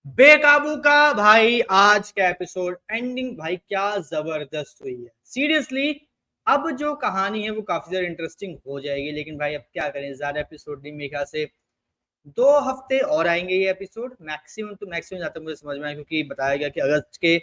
बेकाबू का भाई आज का एपिसोड एंडिंग भाई क्या जबरदस्त हुई है सीरियसली। अब जो कहानी है वो काफी ज्यादा इंटरेस्टिंग हो जाएगी, लेकिन भाई अब क्या करें, ज्यादा एपिसोड नहीं, मेरे ख्याल से 2 हफ्ते और आएंगे ये एपिसोड मैक्सिमम टू मैक्सिमम, जहाँ तक मुझे समझ में आया, क्योंकि बताया गया कि अगस्त के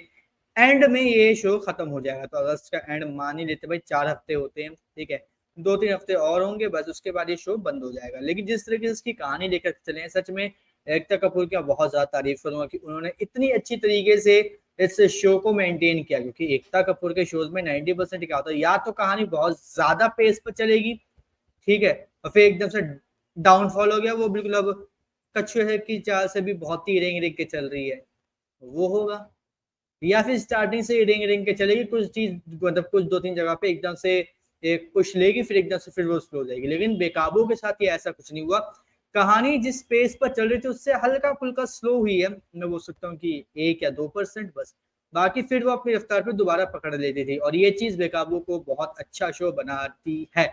एंड में ये शो खत्म हो जाएगा। तो अगस्त का एंड मान ही लेते भाई, 4 हफ्ते होते हैं, ठीक है। 2-3 हफ्ते और होंगे बस, उसके बाद ये शो बंद हो जाएगा। लेकिन जिस तरीके से इसकी कहानी लेकर चले हैं, सच में एकता कपूर की मैं बहुत ज्यादा तारीफ करूंगा कि उन्होंने इतनी अच्छी तरीके से इस शो को मेंटेन किया। क्योंकि एकता कपूर के शोज में 90% क्या होता है, या तो कहानी बहुत ज्यादा पेस पर चलेगी, ठीक है, और फिर एकदम से डाउनफॉल हो गया, वो बिल्कुल अब कछुए की चाल से भी बहुत ही रेंग रेंग के चल रही है, वो होगा। या फिर स्टार्टिंग से रिंग रिंग के चलेगी, कुछ चीज मतलब कुछ 2-3 जगह पे एकदम से एक पुश लेगी, फिर एकदम से फिर वो स्लो हो जाएगी। लेकिन बेकाबू के साथ ये ऐसा कुछ नहीं हुआ। कहानी जिस पेस पर चल रही थी उससे हल्का फुल्का स्लो हुई है, मैं बोल सकता हूँ कि 1 या 2% बस। बाकी फिर वो अपनी रफ्तार पे दोबारा पकड़ लेती थी, और ये चीज बेकाबू को बहुत अच्छा शो बनाती है।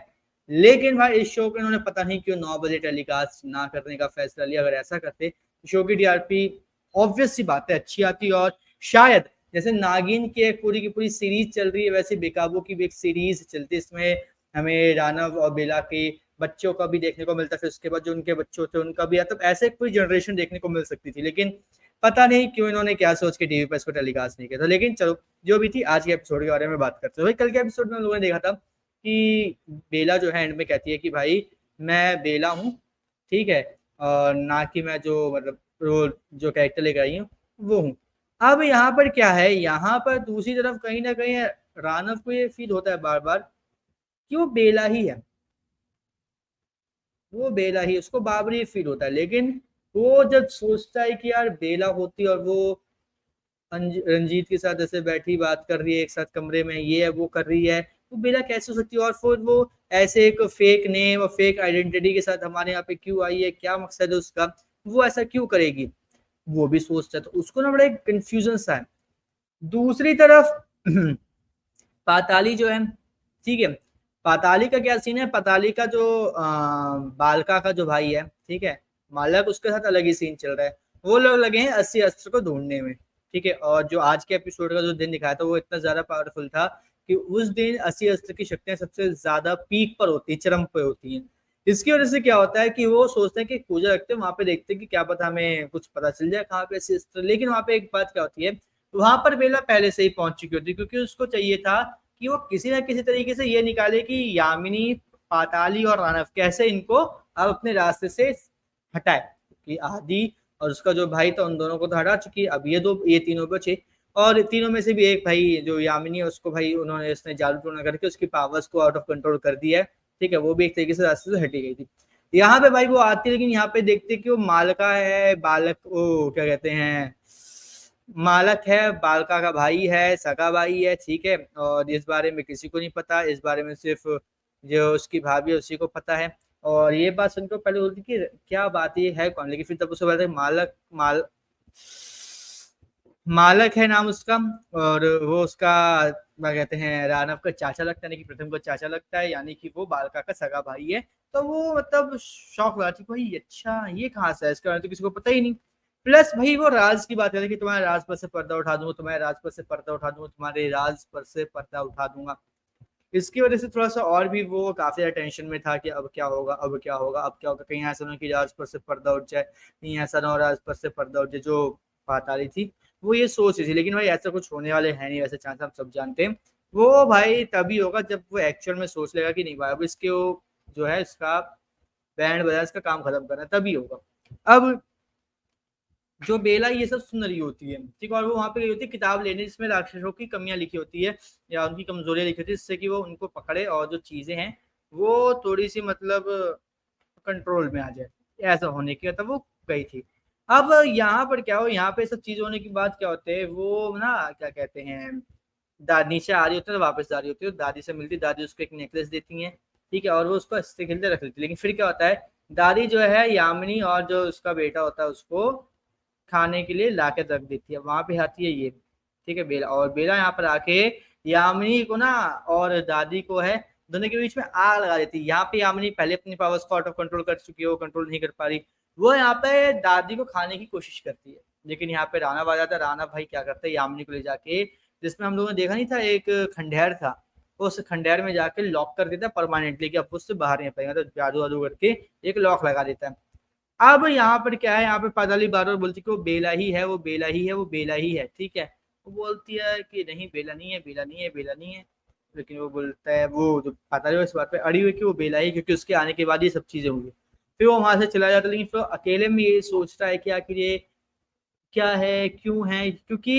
लेकिन भाई इस शो को इन्होंने पता नहीं क्यों 9 बजे टेलीकास्ट ना करने का फैसला लिया। अगर ऐसा करते शो की टीआरपी ऑब्वियस सी बात है अच्छी आती, और शायद जैसे नागिन की एक पूरी की पूरी सीरीज चल रही है, वैसे बेकाबू की भी एक सीरीज चलती है। इसमें हमें रानव और बेला के बच्चों का भी देखने को मिलता है, फिर उसके बाद जो उनके बच्चों थे उनका भी, मतलब ऐसे कोई जनरेशन देखने को मिल सकती थी। लेकिन पता नहीं क्यों इन्होंने क्या सोच के टीवी पर इसको टेलीकास्ट नहीं किया था। लेकिन चलो, जो भी थी, आज के एपिसोड के बारे में बात करते हैं। भाई कल के एपिसोड में हम लोगों ने देखा था कि बेला जो है एंड में कहती है कि भाई मैं बेला हूँ, ठीक है, और ना कि मैं जो मतलब रोल जो कैरेक्टर लेकर आई हूँ वो हूँ। अब यहाँ पर क्या है, यहाँ पर दूसरी तरफ कहीं ना कहीं रानव को ये फील होता है बार बार कि वो बेला ही है, वो बेला ही, उसको बाबरी फील होता है। लेकिन वो जब सोचता है कि यार बेला होती और वो रंजीत के साथ ऐसे बैठी बात कर रही है, एक साथ कमरे में ये है वो कर रही है, तो बेला कैसे हो सकती है। और फिर वो ऐसे एक फेक नेम और फेक आइडेंटिटी के साथ हमारे यहाँ पे क्यों आई है, क्या मकसद है उसका, वो ऐसा क्यों करेगी, वो भी सोचता है। तो उसको ना बड़ा एक कंफ्यूजन सा है। दूसरी तरफ पाताली जो है, ठीक है, पाताली का क्या सीन है, पाताली का जो बालका का जो भाई है, ठीक है, मालक, उसके साथ अलग ही सीन चल रहा है। वो लोग लगे हैं 80 अस्त्र को ढूंढने में, ठीक है। और जो आज के एपिसोड का जो दिन दिखाया था वो इतना ज्यादा पावरफुल था कि उस दिन 80 अस्त्र की शक्तियां सबसे ज्यादा पीक पर होती है, चरम पे होती हैं। इसकी वजह से क्या होता है कि वो सोचते हैं कि पूजा रखते हैं वहां पे, देखते हैं कि क्या पता हमें कुछ पता चल जाए कहाँ पे 80 अस्त्र। लेकिन वहां पे एक बात क्या होती है, वहां पर बेला पहले से ही पहुंच चुकी होती है, क्योंकि उसको चाहिए था कि वो किसी ना किसी तरीके से ये निकाले कि यामिनी, पाताली और रानव कैसे इनको अब अपने रास्ते से हटाए। कि आदि और उसका जो भाई था उन दोनों को तो हटा चुकी है, अब ये तीनों बचे। और तीनों में से भी एक भाई जो यामिनी है उसको भाई उन्होंने उसने जादू टोना करके उसकी पावर्स को आउट ऑफ कंट्रोल कर दिया है, ठीक है, वो भी एक तरीके से रास्ते से हटी गई थी। यहाँ पे भाई वो आती है, लेकिन यहाँ पे देखते कि वो मालका है, बालक, वो क्या कहते हैं, मालक है, बालका का भाई है, सगा भाई है, ठीक है। और इस बारे में किसी को नहीं पता, इस बारे में सिर्फ जो उसकी भाभी है उसी को पता है। और ये बात सुनकर पहले बोलती कि क्या बात, ये है कौन, लेकिन फिर तब उसे पता है मालक है नाम उसका। और वो उसका क्या कहते हैं, रानव का चाचा लगता है, यानी कि प्रथम को चाचा लगता है, यानी कि वो बालका का सगा भाई है। तो वो मतलब शौक लगा थी भाई, अच्छा ये कहाँ से है, इसके बारे में तो किसी को पता ही नहीं। प्लस भाई वो राज की बात करते कि तुम्हारे राज पर से पर्दा उठा दूंगा, तुम्हारे राज पर से पर्दा उठा दूंगा, तुम्हारे राज पर से पर्दा उठा दूंगा। इसकी वजह से थोड़ा सा और भी वो काफी ज्यादा टेंशन में था कि अब क्या होगा, अब क्या होगा, अब क्या होगा, कहीं ऐसा ना हो कि राज पर से पर्दा उठ जाए, कहीं ऐसा ना हो राज पर से पर्दा उठ जाए। जो बात आ रही थी वो ये सोच रही थी, लेकिन भाई ऐसा कुछ होने वाले है नहीं, वैसे चांस हम सब जानते हैं। वो भाई तभी होगा जब वो एक्चुअल में सोच लेगा कि नहीं भाई अब इसके वो जो है इसका बैंड बजा, इसका काम खत्म करना है, तभी होगा। अब जो बेला ये सब सुन रही होती है, ठीक, और वो वहां पे गई होती है किताब लेने जिसमें राक्षसों की कमियां लिखी होती है या उनकी कमजोरियां लिखी होती है, जिससे कि वो उनको पकड़े और जो चीजें हैं वो थोड़ी सी मतलब कंट्रोल में आ जाए। ऐसा होने की तब वो गई थी। अब यहाँ पर क्या हो, यहाँ पे सब चीज होने के बाद क्या होते हैं, वो ना क्या कहते हैं, दादी से आ रही होती है, वापस जा रही होती है, दादी से मिलती, दादी उसको एक नेकलेस देती है, ठीक है, और वो उसको हंसते खेलते रख लेती है। लेकिन फिर क्या होता है, दादी जो है यामिनी और जो उसका बेटा होता है उसको खाने के लिए ला के रख देती है। वहां पे आती है ये, ठीक है, बेला, और बेला यहाँ पर आके यामिनी को ना और दादी को है दोनों के बीच में आग लगा देती है। यहाँ पे यामिनी पहले अपनी पावर्स को आउट ऑफ कंट्रोल कर चुकी है, वो कंट्रोल नहीं कर पा रही, वो यहाँ पे दादी को खाने की कोशिश करती है। लेकिन यहाँ पे राणा आ जाता है। राणा भाई क्या करता है, यामिनी को ले जाके, जिसमें हम लोगों ने देखा नहीं था एक खंडहर था, उस खंडहर में जाके लॉक कर देता है परमानेंटली कि अब उससे बाहर नहीं पाएगा, तो जादू वादू करके एक लॉक लगा देता है। अब यहाँ पर क्या है, यहाँ पे पाताली बार बार बोलती है कि वो बेला ही है, वो बेला ही है, वो बेला ही है, ठीक है। वो बोलती है कि नहीं बेला नहीं है, बेला नहीं है, बेला नहीं है। लेकिन वो बोलता है, वो जो पाताली इस बात पे अड़ी हुई कि वो बेला ही, क्योंकि उसके आने के बाद ये सब चीजें हुई। फिर वो वहां से चला जाता है, लेकिन फिर अकेले में ये सोचता है कि आखिर ये क्या है, क्यों है, क्योंकि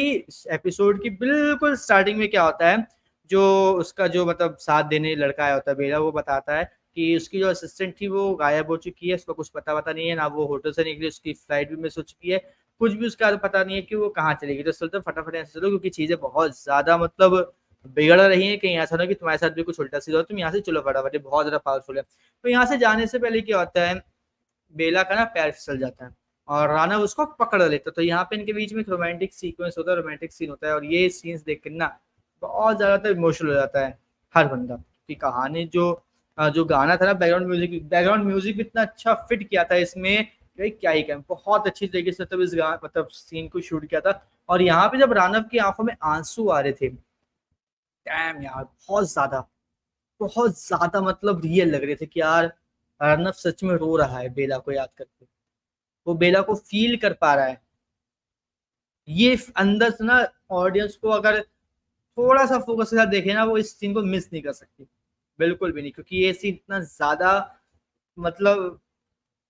एपिसोड की बिल्कुल स्टार्टिंग में क्या होता है, जो उसका जो मतलब साथ देने लड़का आया होता है बेला, वो बताता है कि उसकी जो असिस्टेंट थी वो गायब हो चुकी है, उसका कुछ पता नहीं है ना, वो होटल से निकली, उसकी फ्लाइट भी मिस हो चुकी है, कुछ भी उसका पता नहीं है कि वो कहाँ चलेगी। तो चलते फटाफट यहाँ से चलो, क्योंकि चीजें बहुत ज्यादा मतलब बिगड़ रही है, कहीं ऐसा ना कि तुम्हारे साथ भी कुछ उल्टा सीधा हो, तुम यहाँ से चलो फटाफट, ये बहुत ज्यादा पावरफुल है। तो यहाँ से जाने से पहले क्या होता है, बेला का ना पैर फिसल जाता है और राणा उसको पकड़ लेता है। तो यहाँ पे इनके बीच में एक रोमांटिक सीक्वेंस होता है, रोमांटिक सीन होता है, और ये सीन्स देख कर ना बहुत ज्यादा इमोशनल हो जाता है हर बंदा की कहानी। जो गाना था ना, बैकग्राउंड म्यूजिक इतना अच्छा फिट किया था इसमें, क्या ही कहें, बहुत अच्छी तरीके से मतलब मतलब सीन को शूट किया था। और यहाँ पे जब राणव की आंखों में आंसू आ रहे थे, डैम यार, बहुत ज्यादा मतलब रियल लग रहे थे कि यार अर्नब सच में रो रहा है बेला को याद करके, वो बेला को फील कर पा रहा है। ये अंदर से ना ऑडियंस को अगर थोड़ा सा फोकस के साथ देखे ना, वो इस सीन को मिस नहीं कर सकती, बिल्कुल भी नहीं, क्योंकि ये सीन इतना ज्यादा मतलब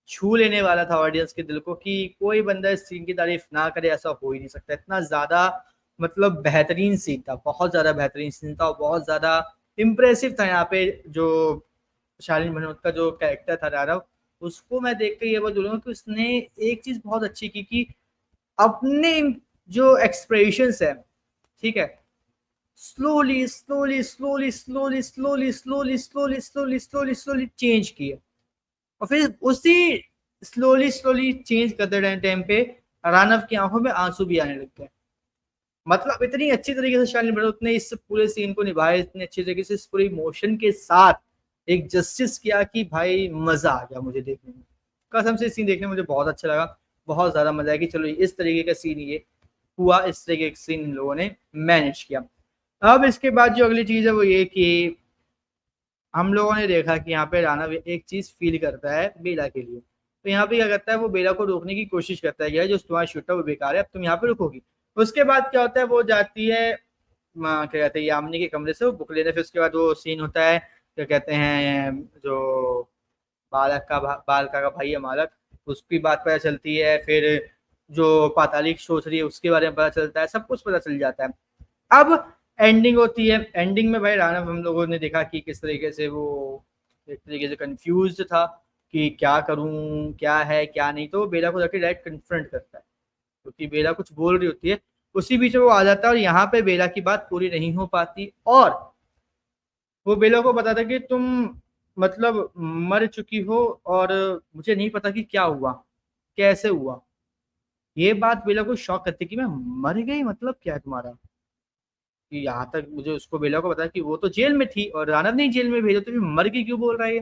छू लेने वाला था ऑडियंस के दिल को कि कोई बंदा इस सीन की तारीफ ना करे, ऐसा हो ही नहीं सकता। इतना ज्यादा मतलब बेहतरीन सीन था, बहुत ज्यादा बेहतरीन सीन था, और बहुत ज्यादा इम्प्रेसिव था। यहाँ पे जो शालीन मनोज का जो कैरेक्टर था राघव, उसको मैं देख के ये बोलूंगा कि उसने एक चीज बहुत अच्छी की कि अपने जो एक्सप्रेशंस है, ठीक है, slowly slowly slowly slowly slowly slowly slowly slowly slowly slowly change किए, और फिर उसी स्लोली स्लोली चेंज करते टाइम पे रानव की आंखों में आंसू भी आने लग गए। मतलब इतनी अच्छी तरीके से शालिनी भनोट ने इस पूरे सीन को निभाया, इतने अच्छी तरीके से इस पूरे इमोशन के साथ एक जस्टिस किया कि भाई मजा आ गया मुझे देखने में। कसम से सीन देखने में मुझे बहुत अच्छा लगा, बहुत ज्यादा मजा आया कि चलो इस तरीके का सीन ये हुआ, इस तरीके का सीन इन लोगों ने मैनेज किया। अब इसके बाद जो अगली चीज है वो ये कि हम लोगों ने देखा कि यहाँ पे राणा एक चीज फील करता है बेला के लिए। तो यहाँ पे क्या करता है, वो बेला को रोकने की कोशिश करता है कि यार जो तुम्हारा शूट है वो बेकार है, अब तुम यहाँ पे रुकोगी। उसके बाद क्या होता है, वो जाती है क्या कहते हैं यामिनी के कमरे से वो बुक लेने। फिर उसके बाद वो सीन होता है, क्या कहते हैं, जो बालका का भाई है मालक, उसकी बात पता चलती है। फिर जो पाताली सोच रही है उसके बारे में पता चलता है, सब कुछ पता चल जाता है। अब एंडिंग होती है, एंडिंग में भाई राणा हम लोगों ने देखा कि किस तरीके से वो एक तरीके से कंफ्यूज था कि क्या करूं, क्या है क्या नहीं। तो वो बेला को जाके डायरेक्ट कन्फ्रंट करता है, क्योंकि बेला कुछ बोल रही होती है। उसी बीच में वो आ जाता है, और यहाँ पे बेला की बात पूरी नहीं हो पाती, और वो बेला को बताता कि तुम मतलब मर चुकी हो, और मुझे नहीं पता कि क्या हुआ, कैसे हुआ। ये बात बेला को शॉक करती कि मैं मर गई, मतलब क्या है तुम्हारा, कि यहाँ तक मुझे उसको बेला को बताया कि वो तो जेल में थी और रानव ने जेल में भेजा, तो मर गई क्यों बोल रहा है।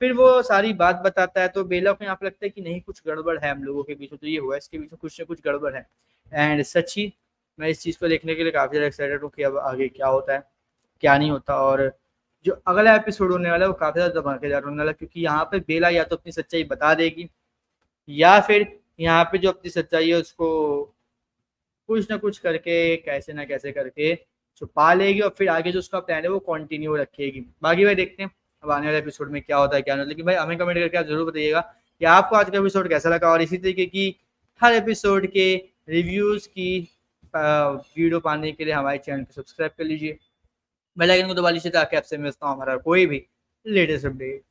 फिर वो सारी बात बताता है, तो बेला को यहाँ पे लगता है कि नहीं कुछ गड़बड़ है हम लोगों के बीच में, तो ये हुआ इसके बीच में कुछ ना कुछ गड़बड़ है। एंड सच्ची मैं इस चीज को देखने के लिए काफी ज्यादा एक्साइटेड हूँ कि अब आगे क्या होता है क्या नहीं होता। और जो अगला एपिसोड होने वाला है वो काफी ज्यादा धमाकेदार होने वाला है, क्योंकि यहाँ पे बेला या तो अपनी सच्चाई बता देगी, या फिर यहाँ पे जो अपनी सच्चाई है उसको कुछ ना कुछ करके, कैसे ना कैसे करके छुपा लेगी, और फिर आगे जो उसका प्लान है वो कंटिन्यू रखेगी। बाकी भाई देखते हैं अब आने वाले एपिसोड में क्या होता है क्या नहीं। लेकिन भाई हमें कमेंट करके आप जरूर बताइएगा कि आपको आज का एपिसोड कैसा लगा, और इसी तरीके की हर एपिसोड के रिव्यूज की वीडियो पाने के लिए हमारे चैनल को सब्सक्राइब कर लीजिए, बेल आइकन को दबा लीजिए, ताकि आपसे मिलता हूँ हमारा कोई भी लेटेस्ट अपडेट।